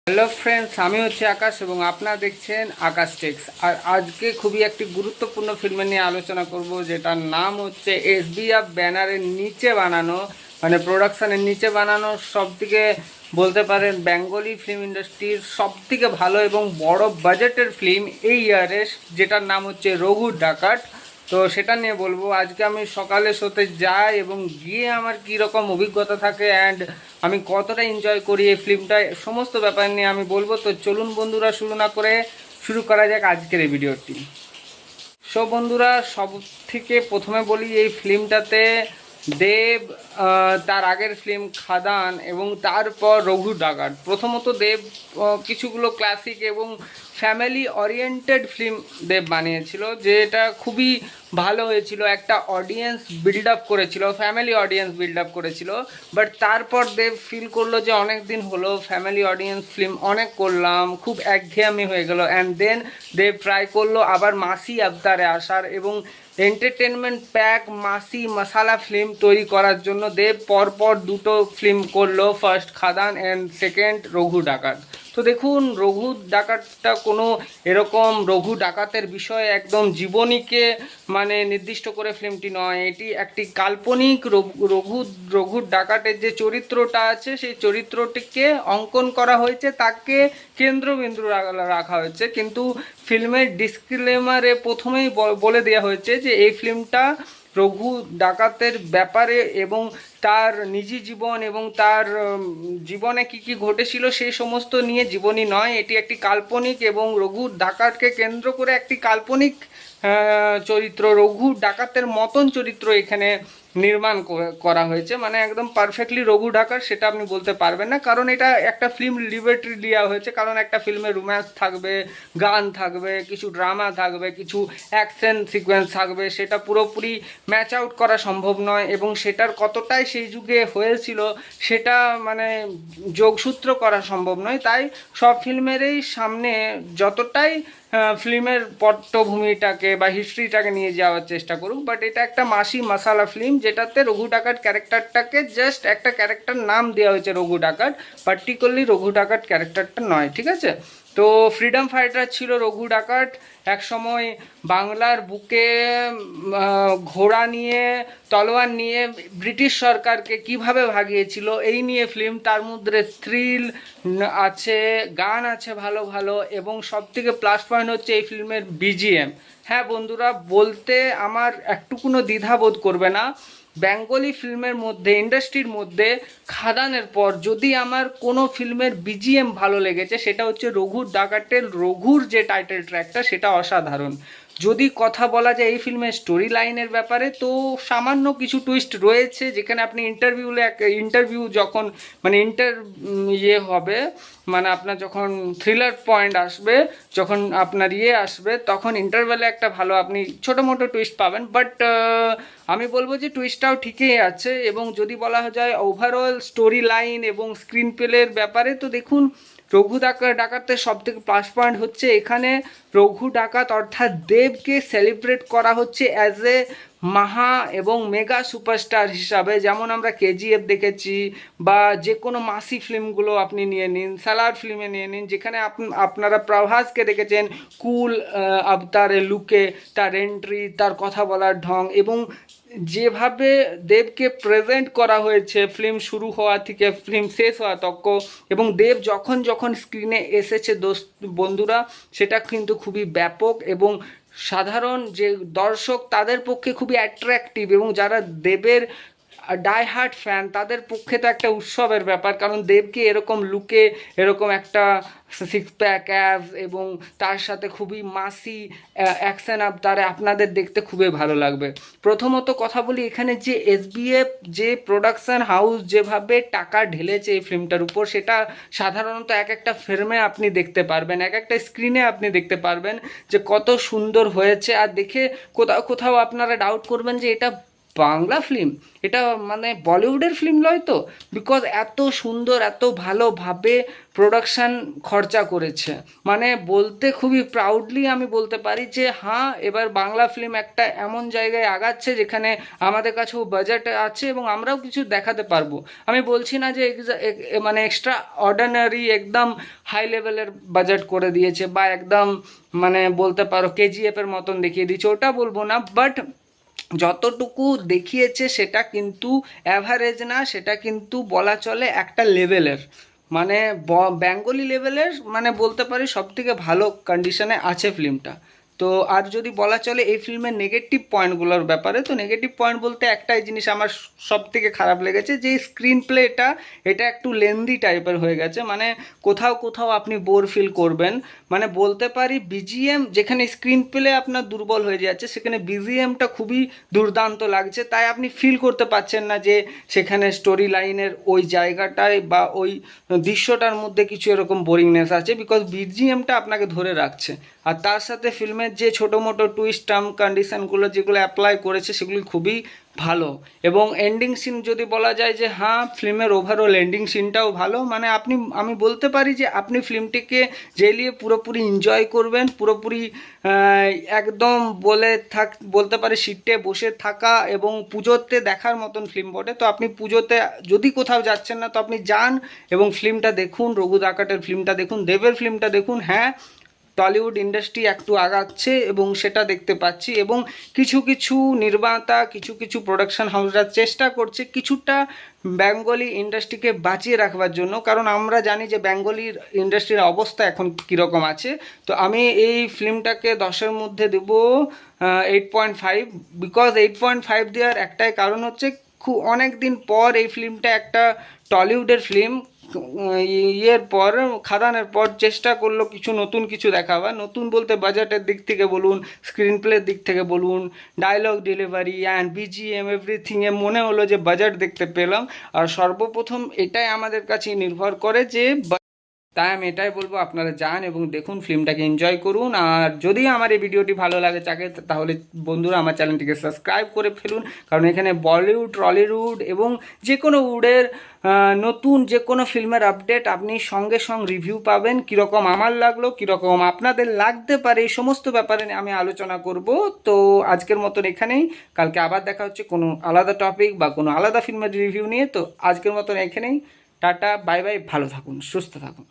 Hello friends, আমি হচ্ছে আকাশ এবং আপনারা দেখছেন আকাশ টেক্স। আর আজকে খুবই একটি গুরুত্বপূর্ণ ফিল্ম নিয়ে আলোচনা করব, যেটার নাম হচ্ছে এসবিএফ ব্যানারের নিচে বানানো, মানে প্রোডাকশানের নিচে বানানো সবথেকে বলতে পারেন বেঙ্গলি ফিল্ম ইন্ডাস্ট্রির সবথেকে ভালো এবং বড় বাজেটের ফিল্ম এই ইয়ারের, যেটার নাম হচ্ছে রঘুর ডাকাত। তো সেটা নিয়ে বলবো। আজকে আমি সকালে শোতে যাই এবং গিয়ে আমার কীরকম অভিজ্ঞতা থাকে অ্যান্ড আমি কতটা এনজয় করি এই ফিল্মটা, সমস্ত ব্যাপার নিয়ে আমি বলবো। তো চলুন বন্ধুরা, শুরু করা যাক আজকের এই ভিডিওটি। সো বন্ধুরা, সব থেকে প্রথমে বলি এই ফিল্মটাতে দেব, তার আগের ফিল্ম খাদান এবং তারপর রঘু ডাকাত। প্রথমত দেব কিছুগুলো ক্লাসিক এবং ফ্যামিলি ওরিয়েন্টেড ফিল্ম দেব বানিয়েছিল, যেটা খুবই ভালো হয়েছিল, একটা অডিয়েন্স বিল্ড আপ করেছিল, ফ্যামিলি অডিয়েন্স বিল্ড আপ করেছিল। বাট তারপর দেব ফিল করলো যে অনেক দিন হলো ফ্যামিলি অডিয়েন্স ফিল্ম অনেক করলাম, খুব একঘেয়েমি হয়ে গেল। অ্যান্ড দেন দেব ট্রাই করলো আবার মাসি আবতারে আসার এবং এন্টারটেনমেন্ট প্যাক মাসি মশালা ফিল্ম তৈরি করার জন্য দেব পরপর দুটো ফিল্ম করলো, first Khadaan and second Raghu ডাকাত। তো দেখুন, রঘু ডাকাতটা কোনো এরকম রঘু ডাকাতের বিষয়ে একদম জীবনীকে মানে নির্দিষ্ট করে ফিল্মটি নয়, এটি একটি কাল্পনিক রঘু ডাকাতের যে চরিত্রটা আছে সেই চরিত্রটিকে অঙ্কন করা হয়েছে, তাকে কেন্দ্রবিন্দু রাখা হয়েছে। কিন্তু ফিল্মের ডিসক্লেমারে প্রথমেই বলে দেওয়া হয়েছে যে এই ফিল্মটা রঘু ডাকাতের ব্যাপারে এবং তার নিজি জীবন এবং তার জীবনে কি কি ঘটেছিল সেই সমস্ত নিয়ে জীবনী নয়, এটি একটি কাল্পনিক এবং রঘু ডাকাতকে কেন্দ্র করে একটি কাল্পনিক চরিত্র, রঘু ডাকাতের মতন চরিত্র এখানে নির্মাণ করা হয়েছে। মানে একদম পারফেক্টলি রঘু ডাকাত সেটা আপনি বলতে পারবেন না, কারণ এটা একটা ফিল্ম লিবার্টি দেওয়া হয়েছে। কারণ একটা ফিল্মে রোম্যান্স থাকবে, গান থাকবে, কিছু ড্রামা থাকবে, কিছু অ্যাকশন সিকোয়েন্স থাকবে, সেটা পুরোপুরি ম্যাচ আউট করা সম্ভব নয় এবং সেটার কতটাই সেই যুগে হয়েছিল সেটা মানে যোগসূত্র করা সম্ভব নয়। তাই সব ফিল্মেরই সামনে যতটাই ফিল্মের পটভূমিটাকে বা হিস্ট্রিটাকে নিয়ে যাওয়ার চেষ্টা করুক, বাট এটা একটা মাসি মশালা ফিল্ম, যেটাতে রঘু ডাকাত ক্যারেক্টারটাকে জাস্ট একটা ক্যারেক্টার নাম দেওয়া হয়েছে রঘু ডাকাত, পার্টিকুলারলি রঘু ডাকাত ক্যারেক্টারটা নয়, ঠিক আছে। তো ফ্রিডম ফাইটার ছিল রঘু ডাকাত, এক সময় বাংলার বুকে ঘোড়া নিয়ে তলোয়ার নিয়ে ব্রিটিশ সরকারকে কিভাবে ভাগিয়েছিল এই নিয়ে ফিল্ম। তার মধ্যে থ্রিল আছে, গান আছে ভালো ভালো, এবং সবথেকে প্লাস পয়েন্ট হচ্ছে এই ফিল্মের বিজিএম। হ্যাঁ বন্ধুরা, বলতে আমার একটুকুনো দ্বিধাবোধ করবে না, বেঙ্গলি ফিল্মের মধ্যে, ইন্ডাস্ট্রির মধ্যে খাদানের পর যদি আমার কোনো ফিল্মের বিজিএম ভালো লেগেছে সেটা হচ্ছে রঘুর ডাকাতের রঘুর যে টাইটেল ট্র্যাকটা, সেটা অসাধারণ। যদি কথা বলা যায় এই ফিল্মের স্টোরি লাইনের ব্যাপারে, তো সামান্য কিছু টুইস্ট রয়েছে, যেখানে আপনি ইন্টারভিউ যখন মানে হবে, মানে আপনার যখন থ্রিলার পয়েন্ট আসবে, যখন আপনার আসবে, তখন ইন্টারভেলে একটা ভালো আপনি ছোটো মোটো টুইস্ট পাবেন। বাট আমি বলবো যে টুইস্টটাও ঠিকই আছে। এবং যদি বলা যায় ওভারঅল স্টোরি লাইন এবং স্ক্রিন প্লের ব্যাপারে, তো দেখুন রঘু ডাকাতের সবথেকে প্লাস পয়েন্ট হচ্ছে এখানে রঘু ডাকাত অর্থাৎ দেবকে সেলিব্রেট করা হচ্ছে অ্যাজ এ মাহা এবং মেগা সুপারস্টার হিসাবে। যেমন আমরা কেজিএফ দেখেছি বা যে কোনো মাসি ফিল্মগুলো আপনি নিয়ে নিন, সালার ফিল্মে নিয়ে নিন, যেখানে আপনারা প্রভাসকে দেখেছেন কুল আবতারের লুকে, তার এন্ট্রি, তার কথা বলার ঢং এবং যেভাবে দেবকে প্রেজেন্ট করা হয়েছে ফিল্ম শুরু হওয়া থেকে ফিল্ম শেষ হওয়া তক, এবং দেব যখন যখন স্ক্রিনে এসেছে বন্ধুরা, সেটা কিন্তু খুবই ব্যাপক এবং সাধারণ যে দর্শক তাদের পক্ষে খুবই অ্যাট্রাকটিভ, এবং যারা দেবের ডাই হার্ট ফ্যান তাদের পক্ষে তো একটা উৎসবের ব্যাপার, কারণ দেবকে এরকম লুকে, এরকম একটা সিক্স প্যাক অ্যাবস এবং তার সাথে খুবই মাসি অ্যাকশন তারা আপনাদের দেখতে খুবই ভালো লাগবে। প্রথমত কথা বলি, এখানে যে এসবিএফ যে প্রোডাকশান হাউস যেভাবে টাকা ঢেলেছে এই ফিল্মটার উপর, সেটা সাধারণত এক একটা ফিল্মে আপনি দেখতে পারবেন, এক একটা স্ক্রিনে আপনি দেখতে পারবেন যে কত সুন্দর হয়েছে। আর দেখে কোথাও কোথাও আপনারা ডাউট করবেন যে এটা বাংলা ফিল্ম, এটা মানে বলিউডের ফিল্ম নয় তো? বিকজ এত সুন্দর এত ভালোভাবে প্রোডাকশান খরচা করেছে, মানে বলতে খুবই প্রাউডলি আমি বলতে পারি যে হ্যাঁ, এবার বাংলা ফিল্ম একটা এমন জায়গায় আগাচ্ছে যেখানে আমাদের কাছেও বাজেট আছে এবং আমরাও কিছু দেখাতে পারবো। আমি বলছি না যে মানে এক্সট্রা অর্ডিনারি একদম হাই লেভেলের বাজেট করে দিয়েছে বা একদম মানে বলতে পারো কেজিএফের মতন দেখিয়ে দিয়েছে, ওটা বলবো না, বাট যতটুকু দেখিয়েছে সেটা কিন্তু অ্যাভারেজ না, সেটা কিন্তু বলা চলে একটা লেভেলের, মানে বেঙ্গলি লেভেলের, মানে বলতে পারি সবথেকে ভালো কন্ডিশনে আছে ফিল্মটা। তো আর যদি বলা চলে এই ফিল্মের নেগেটিভ পয়েন্টগুলোর ব্যাপারে, তো নেগেটিভ পয়েন্ট বলতে একটাই জিনিস আমার সব থেকে খারাপ লেগেছে, যে স্ক্রিন প্লেটা এটা একটু লেন্দি টাইপের হয়ে গেছে, মানে কোথাও কোথাও আপনি বোর ফিল করবেন। মানে বলতে পারি বিজিএম যেখানে স্ক্রিন প্লে আপনার দুর্বল হয়ে যাচ্ছে, সেখানে বিজিএমটা খুবই দুর্দান্ত লাগছে, তাই আপনি ফিল করতে পারছেন না যে সেখানে স্টোরি লাইনের ওই জায়গাটায় বা ওই দৃশ্যটার মধ্যে কিছু এরকম বোরিংনেস আছে, বিকজ বিজিএমটা আপনাকে ধরে রাখছে। আর তার সাথে ফিল্মের যে ছোটো মোটো টুইস্ট টার্ম কন্ডিশনগুলো যেগুলো অ্যাপ্লাই করেছে সেগুলি খুবই ভালো। এবং এন্ডিং সিন যদি বলা যায় যে হ্যাঁ, ফিল্মের ওভারঅল এন্ডিং সিনটাও ভালো, মানে আমি বলতে পারি যে আপনি ফিল্মটিকে জেলিয়ে পুরোপুরি এনজয় করবেন, পুরোপুরি একদম বলতে পারি সিটে বসে থাকা এবং পুজোতে দেখার মতন ফিল্ম বটে। তো আপনি পুজোতে যদি কোথাও যাচ্ছেন না তো আপনি যান এবং ফিল্মটা দেখুন, রঘু দাকাটের ফিল্মটা দেখুন, দেবের ফিল্মটা দেখুন। হ্যাঁ, টলিউড ইন্ডাস্ট্রি একটু আগাচ্ছে এবং সেটা দেখতে পাচ্ছি, এবং কিছু কিছু নির্মাতা কিছু কিছু প্রোডাকশন হাউসরা চেষ্টা করছে কিছুটা বেঙ্গলি ইন্ডাস্ট্রিকে বাঁচিয়ে রাখবার জন্য, কারণ আমরা জানি যে বেঙ্গলির ইন্ডাস্ট্রির অবস্থা এখন কীরকম আছে। তো আমি এই ফিল্মটাকে 10-এর মধ্যে দেবো 8.5, বিকজ 8.5 দেওয়ার একটাই কারণ হচ্ছে খুব অনেক দিন পর এই ফিল্মটা একটা টলিউডের ফিল্ম ইয়ের পর খাদানের পর চেষ্টা করলো কিছু নতুন কিছু দেখাবার, নতুন বলতে বাজেটের দিক থেকে বলুন, স্ক্রিন প্লের দিক থেকে বলুন, ডায়লগ ডেলিভারি অ্যান্ড বিজিএম এভরিথিংয়ে মনে হলো যে বাজেট দেখতে পেলাম। আর সর্বপ্রথম এটাই আমাদের কাছে নির্ভর করে যে, তাই আমি এটাই বলবো আপনারা যান এবং দেখুন, ফিল্মটাকে এনজয় করুন। আর যদি আমার এই ভিডিওটি ভালো লাগে থাকে তাহলে বন্ধুরা আমার চ্যানেলটিকে সাবস্ক্রাইব করে ফেলুন, কারণ এখানে বলিউড টলিউড এবং যে কোনো উডের নতুন যে কোনো ফিল্মের আপডেট আপনি সঙ্গে সঙ্গে রিভিউ পাবেন, কীরকম আমার লাগলো, কীরকম আপনাদের লাগতে পারে, এই সমস্ত ব্যাপারে আমি আলোচনা করব। তো আজকের মতন এখানেই, কালকে আবার দেখা হচ্ছে কোনো আলাদা টপিক বা কোনো আলাদা ফিল্মের রিভিউ নিয়ে। তো আজকের মতন এখানেই, টাটা, বাই বাই, ভালো থাকুন, সুস্থ থাকুন।